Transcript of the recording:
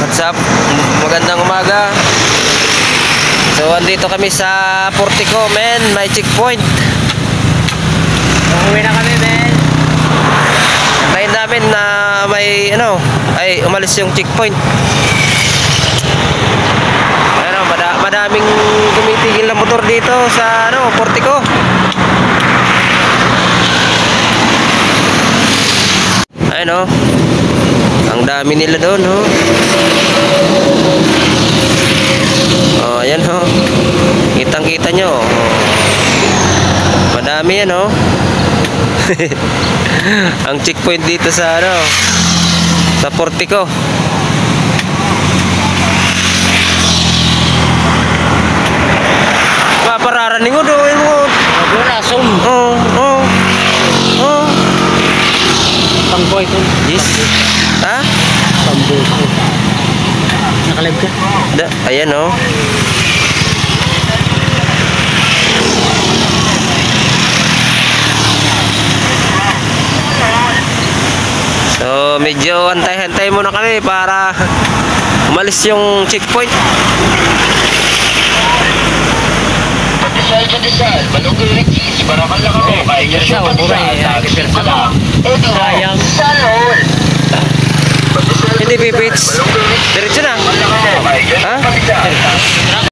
What's up? Magandang umaga. So, andito kami sa Portico, men. May checkpoint. Uuwi na kami, men. Antayin namin na may, umalis yung checkpoint. Madaming tumitigil na motor dito sa, Portico. Ayun, ang dami nila doon, ayan, kitang-kita nyo, madami yan, ang checkpoint dito sa, sa Portico. Papararaning mo doon mo. Rason. Pangboy ko. Yes. Ha? Pangboy ko. Nakalive ka? Ayan, So, medyo antay-antay muna kami para umalis yung checkpoint. Padisal, Malunggay Ricky, Barakal lang ako. Kaya siya padisal. Sayang. Salol. Hindi pipits. Diretso na. Ha?